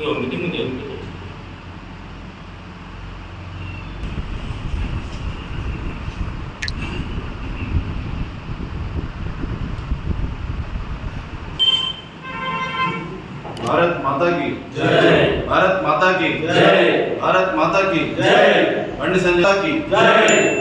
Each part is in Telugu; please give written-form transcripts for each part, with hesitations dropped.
మీటింగ్ జరుగుతుంది. भारत माता की जय, भारत माता की जय, भारत माता की जय, पंडित संजय की जय।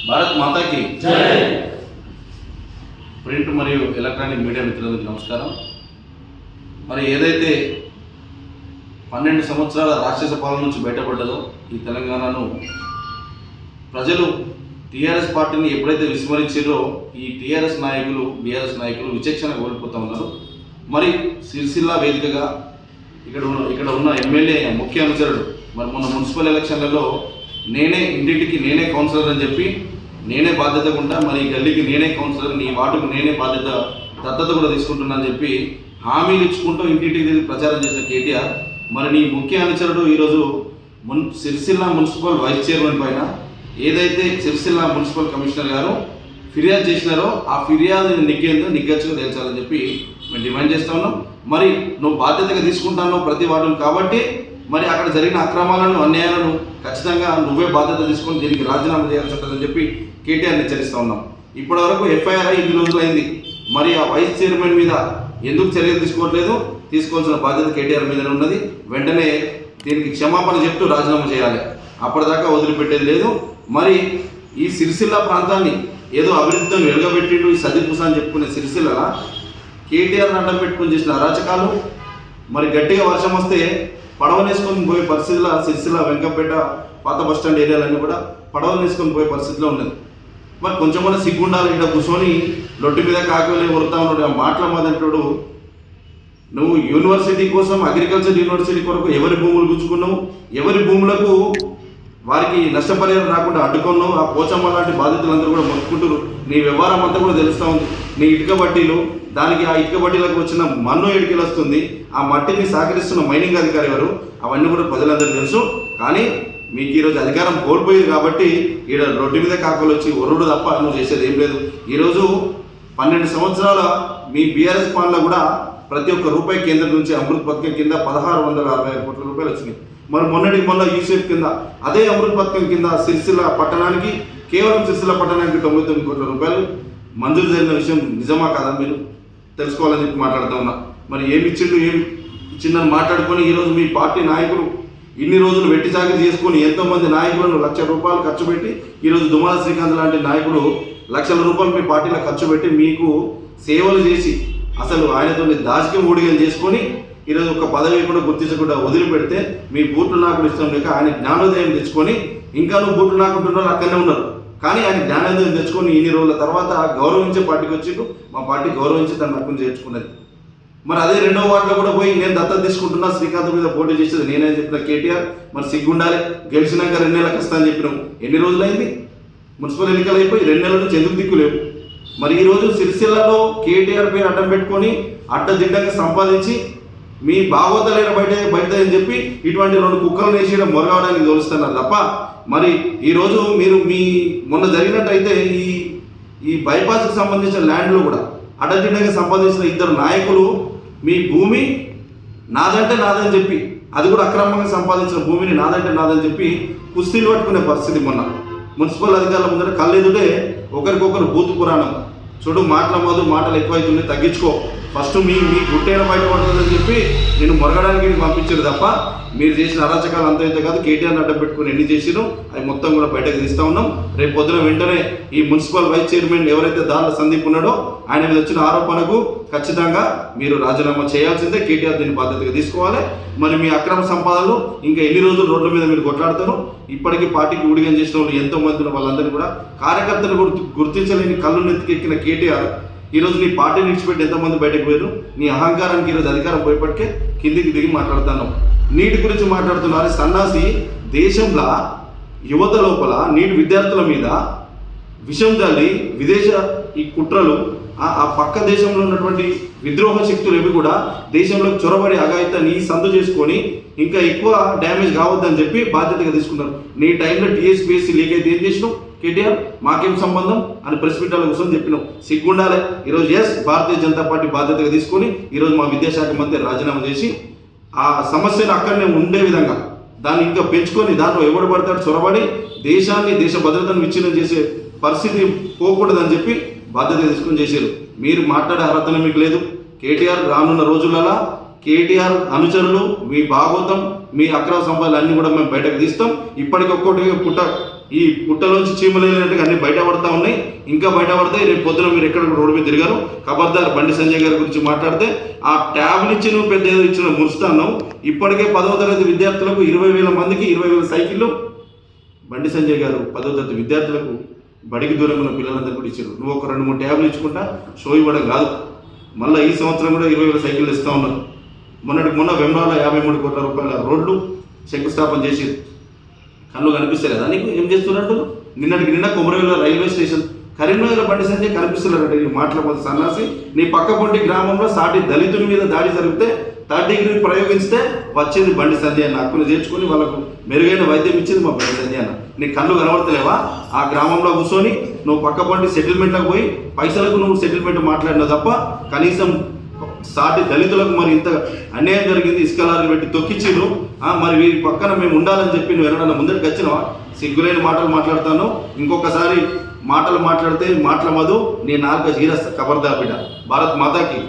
భారత్ మాతా की జై। ప్రింట్ మరియు ఎలక్ట్రానిక్ మీడియా మిత్రులకు నమస్కారం. మరి ఏదైతే 12 సంవత్సరాల రాక్షస పాలన నుంచి బయటపడ్డదో ఈ తెలంగాణను ప్రజలు టీఆర్ఎస్ పార్టీని ఎప్పుడైతే విస్మరించారో ఈ టీఆర్ఎస్ నాయకులు బీఆర్ఎస్ నాయకులు విచక్షణ కోల్పోతూ ఉన్నారు. మరి సిరిసిల్ల వేదికగా ఇక్కడ ఉన్న ఎమ్మెల్యే ముఖ్య అనుచరుడు మరి మొన్న మున్సిపల్ ఎలక్షన్లలో నేనే ఇంటింటికి నేనే కౌన్సిలర్ అని చెప్పి నేనే బాధ్యతగా ఉంటా, మరి ఈ గల్లీకి నేనే కౌన్సిలర్, నీ వార్డుకు నేనే బాధ్యత దత్తత కూడా తీసుకుంటున్నా అని చెప్పి హామీలు ఇచ్చుకుంటూ ఇంటింటికి తిరిగి ప్రచారం చేసిన కేటీఆర్ మరి నీ ముఖ్య అనుచరుడు ఈరోజు సిరిసిల్ల మున్సిపల్ వైస్ చైర్మన్ పైన ఏదైతే సిరిసిల్ల మున్సిపల్ కమిషనర్ గారు ఫిర్యాదు చేసినారో ఆ ఫిర్యాదు నిగ్గచ్చుగా తేల్చాలని చెప్పి మేము డిమాండ్ చేస్తా ఉన్నాం. మరి నువ్వు బాధ్యతగా తీసుకుంటాను ప్రతి వార్డును కాబట్టి మరి అక్కడ జరిగిన అక్రమాలను అన్యాయాలను ఖచ్చితంగా నువ్వే బాధ్యత తీసుకొని దీనికి రాజీనామా చేయాల్సి ఉంటుందని చెప్పి కేటీఆర్ని హెచ్చరిస్తూ ఉన్నాం. ఇప్పటి వరకు ఎఫ్ఐఆర్ 8 రోజులు అయింది. మరి ఆ వైస్ చైర్మన్ మీద ఎందుకు చర్యలు తీసుకోవట్లేదు? తీసుకోవాల్సిన బాధ్యత కేటీఆర్ మీదనే ఉన్నది. వెంటనే దీనికి క్షమాపణ చెప్తూ రాజీనామా చేయాలి. అప్పటిదాకా వదిలిపెట్టేది లేదు. మరి ఈ సిరిసిల్ల ప్రాంతాన్ని ఏదో అభివృద్ధితో వెలుగబెట్టిండు ఈ సదిపూస అని చెప్పుకునే సిరిసిల్ల కేటీఆర్ని అడ్డం పెట్టుకుని చేసిన అరాచకాలు, మరి గట్టిగా వర్షం వస్తే పడవనేసుకొని పోయే పరిస్థితిలో సిరిసిల్ల వెంకపేట పాత బస్టాండ్ ఏరియాలన్నీ కూడా పడవనేసుకొని పోయే పరిస్థితిలో ఉన్నది. మరి కొంచెం కూడా సిగ్గుండాలి. ఇక్కడ కూర్చొని లొట్టి మీద కాకివలే కొడతా ఉన్నాడు. ఆ మాటల మాదంటాడు. నువ్వు యూనివర్సిటీ కోసం అగ్రికల్చర్ యూనివర్సిటీ కొరకు ఎవరి భూములు గుంజుకున్నావు, ఎవరి భూములకు వారికి నష్టపరిహారం రాకుండా అడ్డుకున్నావు. ఆ పోచమ్మ లాంటి బాధితులందరూ కూడా మొత్తుకుంటారు. నీ వ్యవహారం అంతా కూడా తెలుస్తూ ఉంది. నీ ఇటుక బట్టీలు, దానికి ఆ ఇటుక బట్టీలకు వచ్చిన మన్ను ఎడికెళ్ళి వస్తుంది. ఆ మట్టిని సహకరిస్తున్న మైనింగ్ అధికారి ఎవరు, అవన్నీ కూడా ప్రజలందరికీ తెలుసు. కానీ మీకు ఈరోజు అధికారం కోల్పోయింది కాబట్టి ఈడ రొడ్డు మీద కాకలు వచ్చి ఒరుడు తప్ప నువ్వు చేసేది ఏం లేదు. ఈరోజు 12 సంవత్సరాల మీ బీఆర్ఎస్ పాలనలో కూడా ప్రతి ఒక్క రూపాయి కేంద్రం నుంచి అమృత్ పథకం కింద 1665 కోట్ల రూపాయలు వచ్చినాయి. మరి మొన్న యూసెఫ్ కింద అదే అమృత్ పథకం కింద సిరిసిల్ల పట్టణానికి కేవలం సిరిసిల్ల పట్టణానికి 99 కోట్ల రూపాయలు మంజూరు జరిగిన విషయం నిజమా కాదా మీరు తెలుసుకోవాలని చెప్పి మాట్లాడుతూ ఉన్నా. మరి ఏమి ఇచ్చిందని మాట్లాడుకొని ఈరోజు మీ పార్టీ నాయకులు ఇన్ని రోజులు వెట్టి చాకరీ చేసుకొని ఎంతోమంది నాయకులను ₹1,00,000 ఖర్చు పెట్టి ఈరోజు దుమాల శ్రీకాంత్ లాంటి నాయకుడు ₹1,00,000 మీ పార్టీలో ఖర్చు పెట్టి మీకు సేవలు చేసి అసలు ఆయనతో దాచికం ఊడిగలు చేసుకొని ఈరోజు ఒక పదవి కూడా గుర్తించకుండా వదిలిపెడితే మీ బూట్లు నాకు ఇష్టం లేక ఆయన జ్ఞానోదయం తెచ్చుకొని ఇంకా నువ్వు బూట్లు నాకుంటున్నారు అక్కడనే ఉన్నారు. కానీ ఆయన జ్ఞానోదయం తెచ్చుకొని ఇన్ని రోజుల తర్వాత గౌరవించే పార్టీకి వచ్చిండు. మా పార్టీ గౌరవించి దాన్ని హక్కును చేర్చుకున్నది. మరి అదే 2వ వార్డులో కూడా పోయి నేను దత్తత తీసుకుంటున్నా శ్రీకాంత్ మీద పోటీ చేసేది నేనే చెప్పిన కేటీఆర్ మరి సిగ్గుండాలి. గెలిచినాక 2 నెలలకు వస్తాను చెప్పినాం. ఎన్ని రోజులైంది? మున్సిపల్ ఎన్నికలు అయిపోయి 2 నెలల నుంచి ఎందుకు దిక్కులేవు? మరి ఈరోజు సిరిసిల్లలో కేటీఆర్ పేరు అడ్డం పెట్టుకొని అడ్డదిడ్డంగా సంపాదించి మీ భాగవతలైన బయట అని చెప్పి ఇటువంటి 2 కుక్కలు వేసేయడం మొరగడానికి తోలుస్తున్నారు తప్ప మరి ఈరోజు మీరు మీ మొన్న జరిగినట్టయితే ఈ బైపాస్కి సంబంధించిన ల్యాండ్లో కూడా అడ్డదిడ్డంగా సంపాదించిన 2 నాయకులు మీ భూమి నాదంటే నాదని చెప్పి అది కూడా అక్రమంగా సంపాదించిన భూమిని నాదంటే నాదని చెప్పి కుస్తీలు పట్టుకునే పరిస్థితి మొన్న మున్సిపల్ అధికారుల ముందర కళ్ళెదుటే ఒకరికొకరు బూతు పురాణం. చూడు మాటలు ఎక్కువైతుంది, తగ్గించుకో, ఫస్ట్ మీ గుట్టైన బయటపడుతుందని చెప్పి నేను మొరగడానికి పంపించారు తప్ప మీరు చేసిన అరాచకాలు అంత ఇంత కాదు. కేటీఆర్ని అడ్డం పెట్టుకుని ఎన్ని చేసినో అవి మొత్తం కూడా బయటకు తీస్తూ ఉన్నాం. రేపు పొద్దున వెంటనే ఈ మున్సిపల్ వైస్ చైర్మన్ ఎవరైతే దాంట్లో సందీప్ ఉన్నాడో ఆయన మీద వచ్చిన ఆరోపణకు ఖచ్చితంగా మీరు రాజీనామా చేయాల్సిందే. కేటీఆర్ దీన్ని బాధ్యతగా తీసుకోవాలి. మరి మీ అక్రమ సంపాదనలు ఇంకా ఎన్ని రోజులు రోడ్ల మీద మీరు కొట్లాడతారు? ఇప్పటికీ పార్టీకి ఊడిగం చేసిన వాళ్ళు ఎంతో మంది ఉన్న వాళ్ళందరినీ కూడా కార్యకర్తలు గుర్తించలేని కళ్ళు నెత్తికెక్కిన కేటీఆర్ ఈరోజు నీ పార్టీని విడిచిపెట్టి ఎంతమంది బయటకు పోయారు? నీ అహంకారానికి ఈరోజు అధికారం పోయేపటికే కిందికి దిగి మాట్లాడుతాను. నీటి గురించి మాట్లాడుతున్నారు. సన్నాసి దేశంలో యువత లోపల నీటి విద్యార్థుల మీద విషం జల్లి విదేశ ఈ కుట్రలు ఆ పక్క దేశంలో ఉన్నటువంటి విద్రోహ శక్తులు ఇవి కూడా దేశంలో చొరబడి అఘాయితాన్ని సందు చేసుకొని ఇంకా ఎక్కువ డ్యామేజ్ కావద్దని చెప్పి బాధ్యతగా తీసుకున్నారు. నీ టైంలో టీఎస్పీఎస్సీ లీక్ అయితే ఏం చేసినావు? కేటీఆర్ మాకేం సంబంధం అని ప్రెస్ మీట్ల కూర్చొని చెప్పినాం. సిగ్గుండాలే. ఈరోజు భారతీయ జనతా పార్టీ బాధ్యతగా తీసుకొని ఈరోజు మా విద్యాశాఖ మంత్రి రాజీనామా చేసి ఆ సమస్యను అక్కడనే ఉండే విధంగా దాన్ని ఇంకా పెంచుకొని దాంట్లో ఎవడు పడతాడు చొరబడి దేశాన్ని దేశ భద్రతను విచ్ఛిన్నం చేసే పరిస్థితి పోకూడదని చెప్పి బాధ్యత తీసుకొని చేశారు. మీరు మాట్లాడే అర్హత మీకు లేదు. కేటీఆర్ రానున్న రోజులలో కేటీఆర్ అనుచరులు మీ భాగోతం మీ అక్రమ సంపాదనలు అన్నీ కూడా మేము బయటకు తీస్తాం. ఇప్పటికొక్కటి ఈ పుట్టలోంచి చీమలేనట్టుగా అన్ని బయట పడతా ఉన్నాయి. ఇంకా బయట పడతాయి. రేపు పొద్దున మీరు ఎక్కడ రోడ్డు మీద తిరిగారు. ఖబర్దార్ బండి సంజయ్ గారి గురించి మాట్లాడితే ఆ ట్యాబ్లు ఇచ్చి నువ్వు పెద్ద ఇచ్చిన మురుస్తాను. ఇప్పటికే 10వ తరగతి విద్యార్థులకు 20,000 మందికి 20,000 సైకిళ్ళు బండి సంజయ్ గారు 10వ తరగతి విద్యార్థులకు బడికి దూరం ఉన్న పిల్లలందరూ కూడా ఇచ్చారు. నువ్వు ఒక 2-3 ట్యాబ్లు ఇచ్చుకుంటా షో ఇవ్వడం కాదు. మళ్ళీ ఈ సంవత్సరం కూడా 20,000 సైకిళ్ళు ఇస్తూ ఉన్నారు. మొన్న వెమ్రాల 53 కోట్ల రూపాయల రోడ్లు శంకుస్థాపన చేసి కళ్ళు కనిపిస్తాయి కదా నీకు? ఏం చేస్తున్నట్టు నిన్న కొమరవెల్లి రైల్వే స్టేషన్ కరీంనగర్ బండి సంజయ్ కనిపిస్తున్నారంటే నీ మాట్లాడబోతు సన్నాసి. నీ పక్క పొంటి గ్రామంలో సాటి దళితుల మీద దాడి జరిగితే 3rd డిగ్రీ ప్రయోగిస్తే వచ్చేది బండి సంజయ్ అన్న. హక్కును చేర్చుకొని వాళ్ళకు మెరుగైన వైద్యం ఇచ్చేది మా బండి సంజయ్ అన్న. నీ కళ్ళు కనబడతలేవా? ఆ గ్రామంలో కూర్చొని నువ్వు పక్క పొంటి సెటిల్మెంట్లకు పోయి పైసలకు నువ్వు సెటిల్మెంట్ మాట్లాడినావు తప్ప కనీసం సాటి దళితులకు మరి ఇంత అన్యాయం జరిగింది, ఇసుక లారీలు పెట్టి తొక్కిచ్చిరు. మరి వీరి పక్కన మేము ఉండాలని చెప్పి నువ్వు ఎవరైనా ముందరికి వచ్చినావా? సిగ్గులేని మాటలు మాట్లాడతాను. ఇంకొకసారి మాటలు మాట్లాడితే మాటల మధు నీ 4 జీరస్త ఖబర్దార్ బిడ్డ. భారత్ మాతాకి.